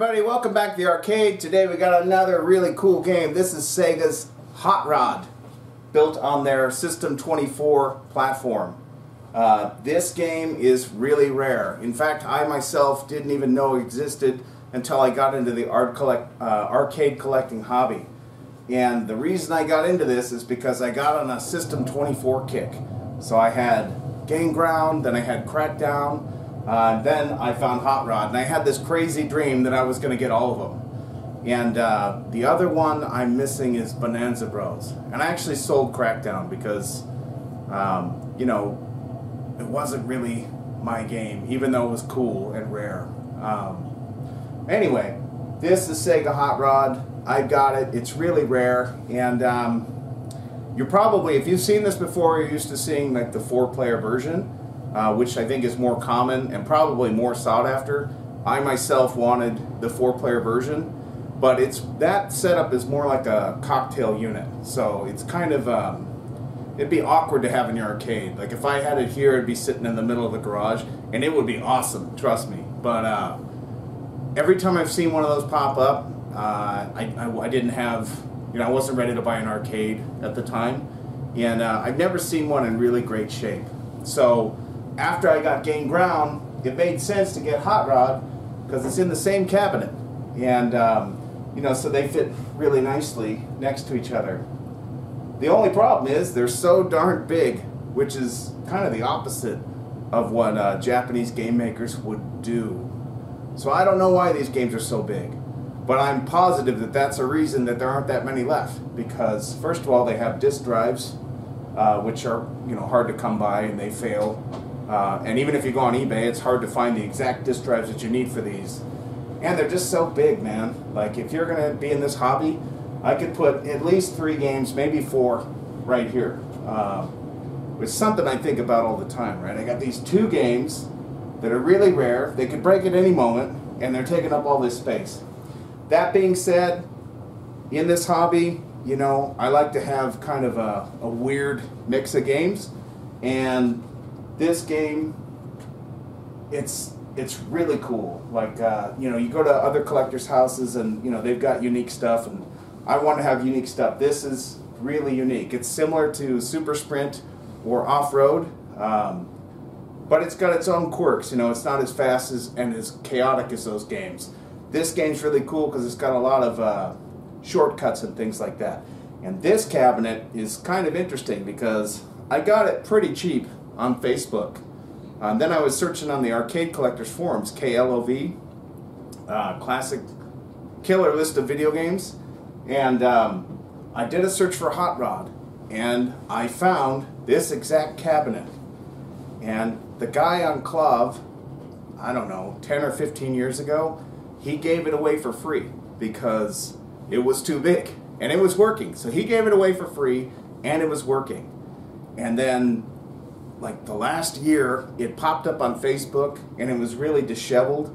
everybody, welcome back to the arcade. Today we got another really cool game. This is Sega's Hot Rod, built on their System 24 platform. This game is really rare. In fact, I myself didn't even know it existed until I got into the arcade collecting hobby. And the reason I got into this is because I got on a System 24 kick. So I had Game Ground, then I had Crackdown, then I found Hot Rod, and I had this crazy dream that I was going to get all of them. And the other one I'm missing is Bonanza Bros. And I actually sold Crackdown because, you know, it wasn't really my game, even though it was cool and rare. Anyway, this is Sega Hot Rod. I got it. It's really rare, and you're probably, if you've seen this before, you're used to seeing like the 4-player version, which I think is more common and probably more sought after. I myself wanted the 4-player version, but that setup is more like a cocktail unit, so it's kind of it'd be awkward to have in your arcade. Like if I had it here, it'd be sitting in the middle of the garage, and it would be awesome, trust me. But every time I've seen one of those pop up, I didn't have, you know, I wasn't ready to buy an arcade at the time, and I've never seen one in really great shape. So after I got Game Ground, it made sense to get Hot Rod because it's in the same cabinet, and you know, so they fit really nicely next to each other. The only problem is they're so darn big, which is kind of the opposite of what Japanese game makers would do. So I don't know why these games are so big, but I'm positive that that's a reason that there aren't that many left, because first of all, they have disk drives, which are, you know, hard to come by, and they fail. And even if you go on eBay, it's hard to find the exact disk drives that you need for these. And they're just so big, man. Like, if you're going to be in this hobby, I could put at least 3 games, maybe 4, right here. It's something I think about all the time, right? I got these 2 games that are really rare. They could break at any moment, and they're taking up all this space. That being said, in this hobby, you know, I like to have kind of a weird mix of games, and this game, it's really cool. Like, you know, you go to other collectors' houses, and, you know, they've got unique stuff, and I want to have unique stuff. This is really unique. It's similar to Super Sprint or Off-Road, but it's got its own quirks. You know, it's not as fast and as chaotic as those games. This game's really cool because it's got a lot of shortcuts and things like that. And this cabinet is kind of interesting because I got it pretty cheap on Facebook. Then I was searching on the Arcade Collectors Forums, KLOV, Classic Killer List of Video Games, and I did a search for Hot Rod, and I found this exact cabinet. And the guy on Clav, I don't know, 10 or 15 years ago, he gave it away for free because it was too big, and it was working. So he gave it away for free, and it was working. And then, like the last year, it popped up on Facebook, and it was really disheveled,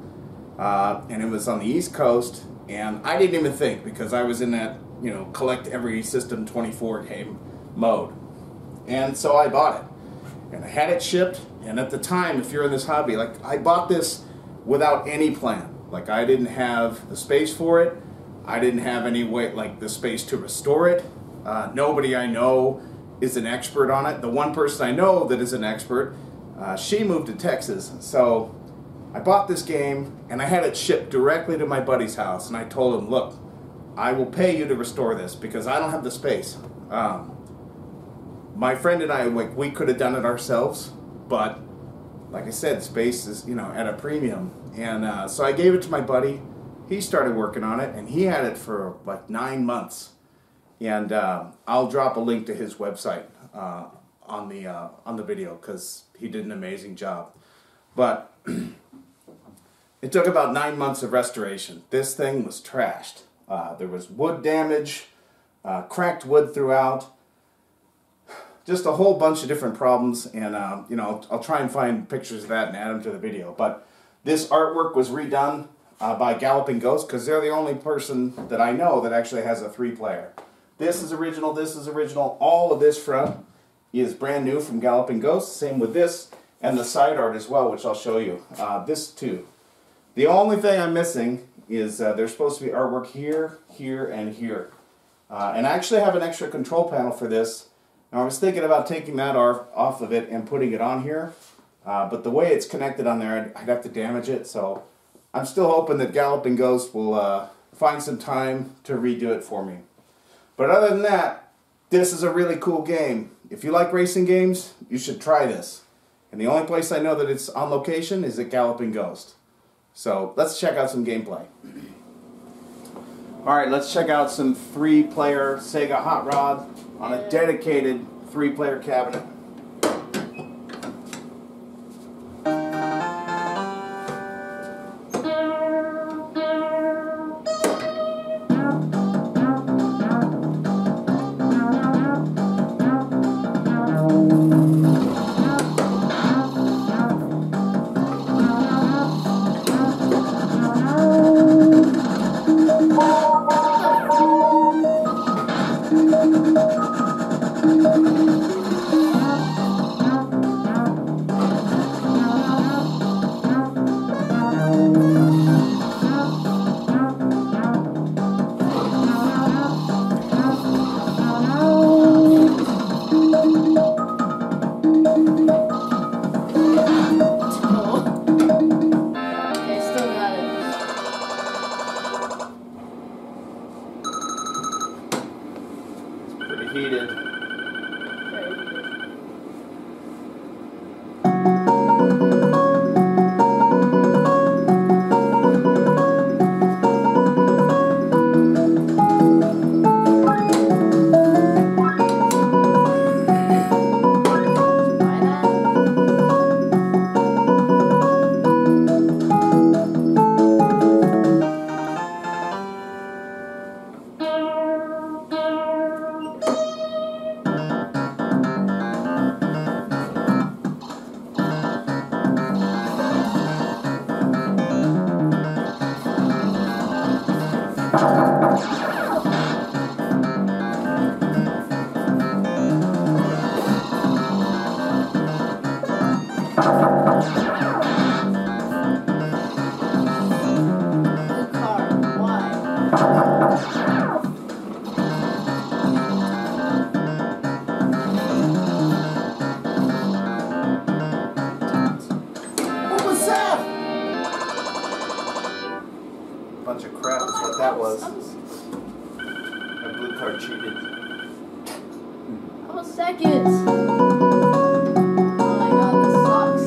and it was on the East Coast, and I didn't even think, because I was in that, you know, collect every System 24 game mode. And so I bought it, and I had it shipped. And at the time, if you're in this hobby, like, I bought this without any plan. Like, I didn't have the space for it. I didn't have any way, like, the space to restore it. Nobody I know is an expert on it. The one person I know that is an expert, she moved to Texas. So I bought this game, and I had it shipped directly to my buddy's house. And I told him, look, I will pay you to restore this because I don't have the space. My friend and I, like, we could have done it ourselves, but like I said, space is, you know, at a premium. And so I gave it to my buddy. He started working on it, and he had it for like 9 months. And I'll drop a link to his website on the video because he did an amazing job. But it took about 9 months of restoration. This thing was trashed. There was wood damage, cracked wood throughout, just a whole bunch of different problems. And you know, I'll try and find pictures of that and add them to the video. But this artwork was redone by Galloping Ghost because they're the only person that I know that actually has a 3-player. This is original, this is original. All of this front is brand new from Galloping Ghost. Same with this, and the side art as well, which I'll show you. This too. The only thing I'm missing is there's supposed to be artwork here, here, and here. And I actually have an extra control panel for this. Now I was thinking about taking that off of it and putting it on here. But the way it's connected on there, I'd have to damage it. So I'm still hoping that Galloping Ghost will find some time to redo it for me. But other than that, this is a really cool game. If you like racing games, you should try this. And the only place I know that it's on location is at Galloping Ghost. So let's check out some gameplay. Alright, let's check out some 3-player Sega Hot Rod on a dedicated 3-player cabinet. Heated. Bunch of crap is what that was. My blue card cheated. Almost seconds. Oh my god, this sucks.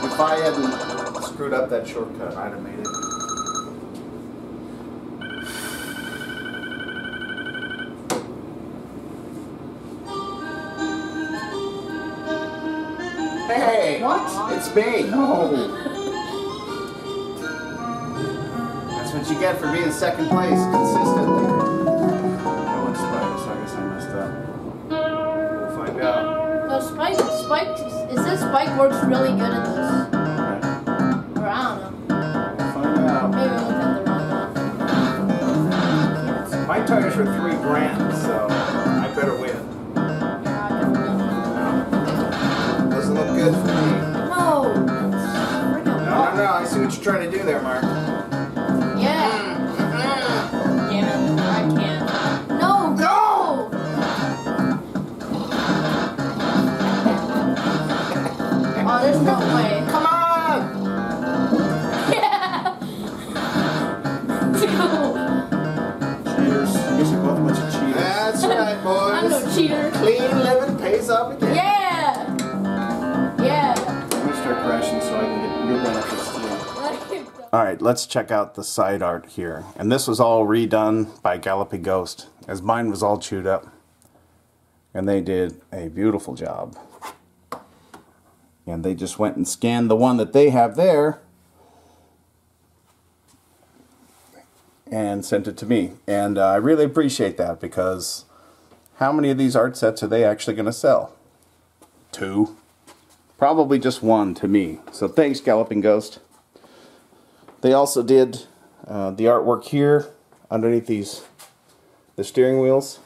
If I hadn't screwed up that shortcut, I'd have made it. Hey! What? It's me! No! That's what you get for being second place consistently. No one's Spike, so I guess I messed up. We'll find out. No, Spike, is this Spike works really good in this? Or I don't know. We'll find out. Maybe I looked at the wrong one. My tires were $3,000, so I better win. Doesn't look good for me. No! No, I see what you're trying to do there, Mark. Yeah. Damn it, I can't. No, go! Oh, there's no way. Come on! Yeah! cheaters. You guys are both a bunch of cheaters. That's right, boys. I'm no cheater. Clean living pays off again. Yeah. Yeah. I'm gonna start crashing so I can get your benefits too. Alright, let's check out the side art here. And this was all redone by Galloping Ghost, as mine was all chewed up. And they did a beautiful job. And they just went and scanned the one that they have there and sent it to me. And I really appreciate that, because how many of these art sets are they actually going to sell? 2? Probably just 1 to me. So thanks, Galloping Ghost. They also did the artwork here underneath the steering wheels,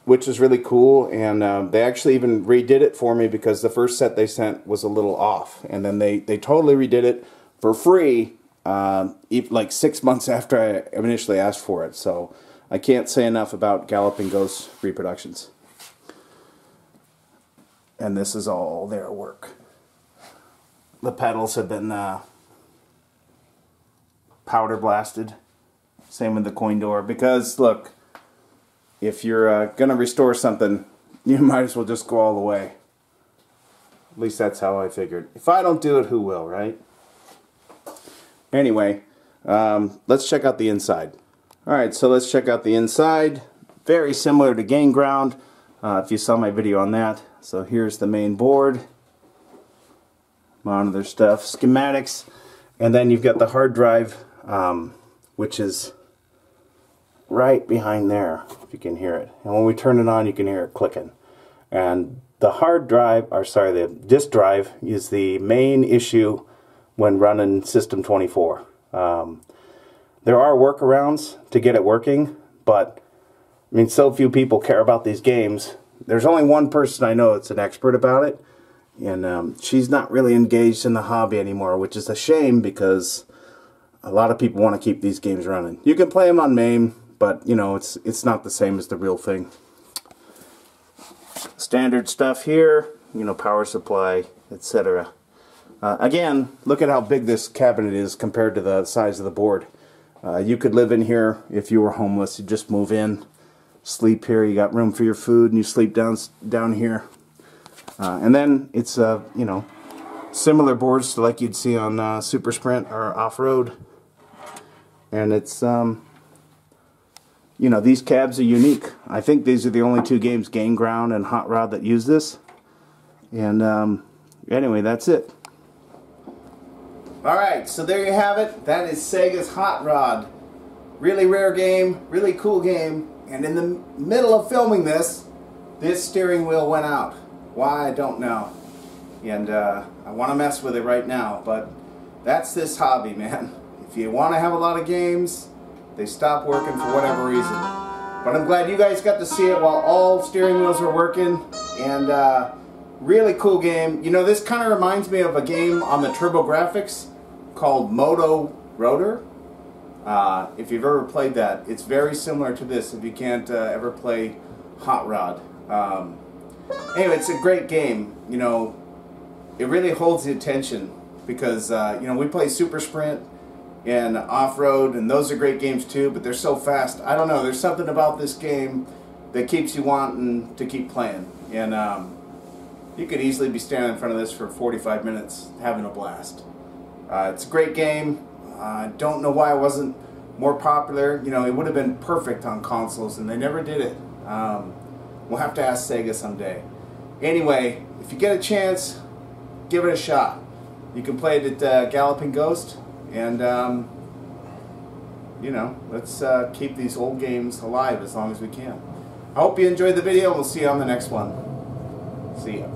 which is really cool. And they actually even redid it for me, because the first set they sent was a little off, and then they totally redid it for free, like 6 months after I initially asked for it. So I can't say enough about Galloping Ghost reproductions. And this is all their work. The pedals have been powder blasted. Same with the coin door, because look, if you're gonna restore something, you might as well just go all the way. At least that's how I figured. If I don't do it, who will, right? Anyway, let's check out the inside. Alright, so let's check out the inside. Very similar to Game Ground, if you saw my video on that. So here's the main board. Monitor stuff, schematics, and then you've got the hard drive, which is right behind there, if you can hear it. And when we turn it on, you can hear it clicking. And the hard drive, or sorry, the disk drive is the main issue when running System 24. There are workarounds to get it working, but I mean, so few people care about these games. There's only one person I know that's an expert about it, and she's not really engaged in the hobby anymore, which is a shame, because a lot of people want to keep these games running. You can play them on MAME, but you know, it's not the same as the real thing. Standard stuff here, you know, power supply, etc. Again, look at how big this cabinet is compared to the size of the board. You could live in here if you were homeless. You just move in, sleep here. You got room for your food, and you sleep down here. And then it's you know, similar boards to like you'd see on Super Sprint or Off Road. And it's you know, these cabs are unique. I think these are the only 2 games, Game Ground and Hot Rod, that use this. And anyway, that's it. Alright, so there you have it. That is Sega's Hot Rod. Really rare game, really cool game. And in the middle of filming this steering wheel went out. Why, I don't know. And I want to mess with it right now, but that's this hobby, man. If you want to have a lot of games, they stop working for whatever reason. But I'm glad you guys got to see it while all steering wheels were working. And really cool game. You know, this kind of reminds me of a game on the TurboGrafx called Moto Rotor. If you've ever played that, it's very similar to this if you can't ever play Hot Rod. Anyway, it's a great game. You know, it really holds the attention, because you know, we play Super Sprint and Off Road, and those are great games too, but they're so fast. I don't know, there's something about this game that keeps you wanting to keep playing. And you could easily be standing in front of this for 45 minutes having a blast. It's a great game. I don't know why it wasn't more popular. You know, it would have been perfect on consoles, and they never did it. We'll have to ask Sega someday. Anyway, if you get a chance, give it a shot. You can play it at Galloping Ghost, and you know, let's keep these old games alive as long as we can. I hope you enjoyed the video, and we'll see you on the next one. See ya.